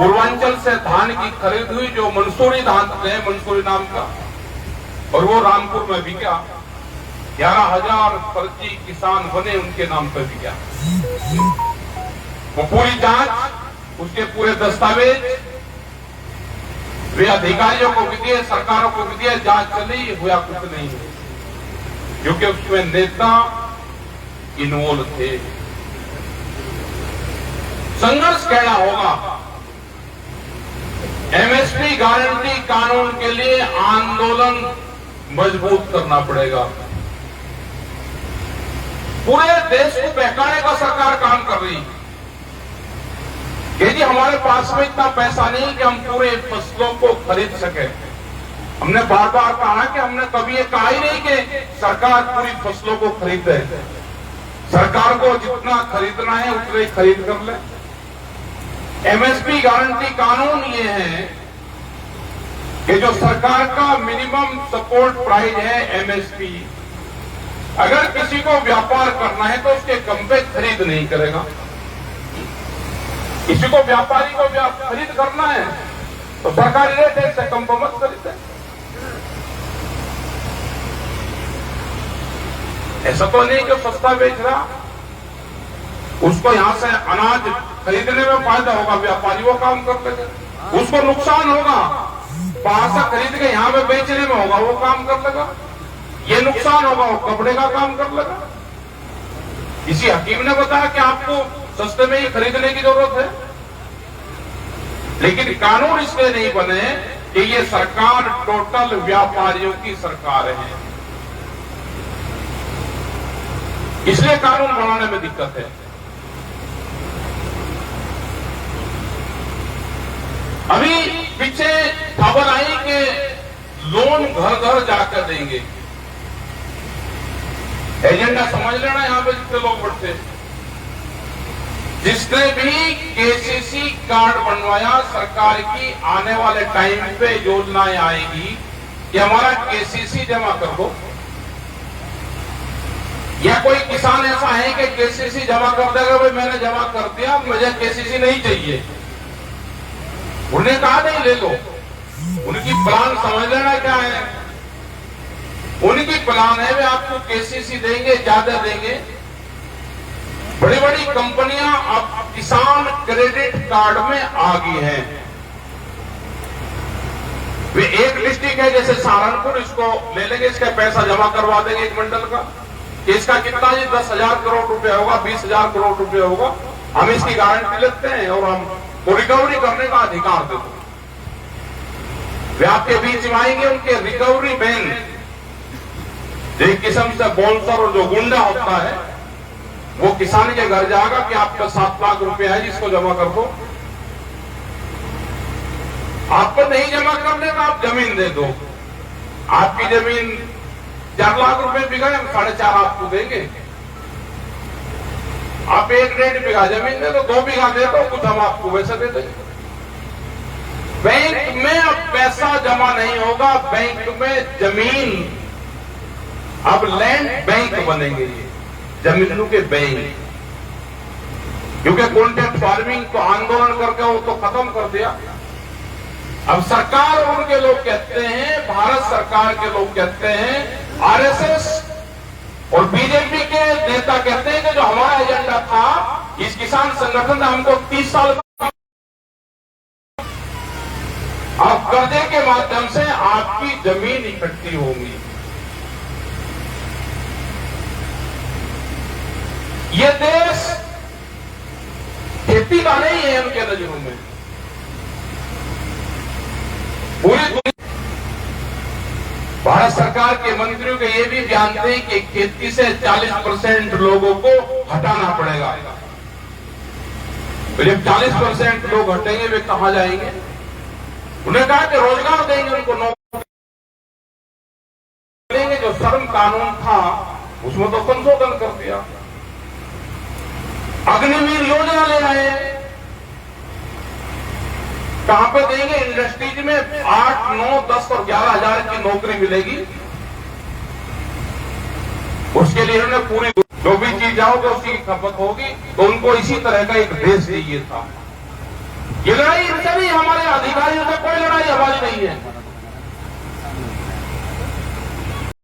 पूर्वांचल से धान की खरीद हुई, जो मंसूरी धान है, मंसूरी नाम का, और वो रामपुर में बिका। 11,000 फर्जी किसान बने, उनके नाम पर बिका। वो पूरी जांच, उसके पूरे दस्तावेज वे अधिकारियों को भी दिए, सरकारों को भी दिए, जांच चली, हुआ कुछ नहीं, क्योंकि उसमें नेता इन्वॉल्व थे। संघर्ष कहना होगा। एमएसपी गारंटी कानून के लिए आंदोलन मजबूत करना पड़ेगा। पूरे देश को बहकाने का सरकार काम कर रही है कि जी हमारे पास में इतना पैसा नहीं कि हम पूरे फसलों को खरीद सके। हमने बार बार कहा कि हमने कभी ये कहा ही नहीं कि सरकार पूरी फसलों को खरीदे। सरकार को जितना खरीदना है उतना ही खरीद कर ले। एमएसपी गारंटी कानून ये है कि जो सरकार का मिनिमम सपोर्ट प्राइस है एमएसपी, अगर किसी को व्यापार करना है तो उसके कम पे खरीद नहीं करेगा। किसी को व्यापारी को खरीद करना है तो सरकारी रेट है, इससे कम पर मत खरीदे। ऐसा तो नहीं कि सस्ता बेच रहा, उसको यहां से अनाज खरीदने में फायदा होगा, व्यापारी वो काम कर लेगा। उसको नुकसान होगा, बाहर से खरीद के यहां पे बेचने में होगा, वो काम कर लेगा। ये नुकसान होगा, वो कपड़े का काम कर लेगा। किसी हकीम ने बताया कि आपको सस्ते में ही खरीदने की जरूरत है, लेकिन कानून इसलिए नहीं बने कि ये सरकार टोटल व्यापारियों की सरकार है, इसलिए कानून बनाने में दिक्कत है। अभी पीछे खबर आई कि लोन घर घर जाकर देंगे। एजेंडा समझ लेना, यहां पे जितने लोग बैठते, जिसने भी केसीसी कार्ड बनवाया, सरकार की आने वाले टाइम पे योजनाएं आएगी कि हमारा केसीसी जमा कर दो। या कोई किसान ऐसा है कि केसीसी जमा कर देगा, भाई मैंने जमा कर दिया, मुझे केसीसी नहीं चाहिए, उन्हें कहा नहीं ले लो। उनकी प्लान समझ लेना क्या है। उनकी प्लान है वे आपको केसीसी देंगे, ज्यादा देंगे। बड़ी बड़ी कंपनियां अब किसान क्रेडिट कार्ड में आ गई हैं। वे एक डिस्ट्रिक्ट है जैसे सहारनपुर, इसको ले लेंगे, इसका पैसा जमा करवा देंगे एक मंडल का, कि इसका कितना जी 10,000 करोड़ रुपया होगा, 20,000 करोड़ रुपया होगा, हम इसकी गारंटी लेते हैं और हम को रिकवरी करने का अधिकार दे दो। वे आपके बीच में आएंगे, उनके रिकवरी मैन, एक किस्म से बॉन्सर और जो गुंडा होता है, वो किसान के घर जाएगा कि आपका 7 लाख रुपया है, जिसको जमा कर दो। आपको नहीं जमा करने का आप जमीन दे दो। आपकी जमीन 4 लाख रुपए बिका, हम 4.5 आपको देंगे। आप 1-1.5 बीघा जमीन दे दो, 2 बीघा दे दो, कुछ हम आपको वैसे दे देंगे। बैंक में अब पैसा जमा नहीं होगा, बैंक में जमीन, अब लैंड बैंक बनेंगे, ये जमीनों के बैंक। क्योंकि कॉन्ट्रैक्ट फार्मिंग को आंदोलन करके वो तो खत्म कर दिया। अब सरकार और उनके लोग कहते हैं, भारत सरकार के लोग कहते हैं, आरएसएस और बीजेपी के नेता कहते हैं कि जो हमारा एजेंडा था, इस किसान संगठन ने हमको 30 साल अब कर्जे के माध्यम से आपकी जमीन इकट्ठी होगी। ये देश खेती का नहीं है उनके नजरों में। पूरी भारत सरकार के मंत्रियों के ये भी जानते हैं कि खेती से 40% लोगों को हटाना पड़ेगा। तो जब 40% लोग हटेंगे, वे कहां जाएंगे? उन्हें कहा कि रोजगार देंगे, उनको नौकरी देंगे। जो श्रम कानून था उसमें तो संशोधन कर दिया। अग्निवीर योजना ले आए, कहां पे देंगे? इंडस्ट्रीज में 8, 9, 10 और 11,000 की नौकरी मिलेगी। उसके लिए उन्होंने पूरी जो भी चीज आओगे उसकी खपत होगी, तो उनको इसी तरह का एक देश चाहिए था। ये लड़ाई इनसे नहीं, हमारे अधिकारियों से कोई लड़ाई हमारी नहीं है।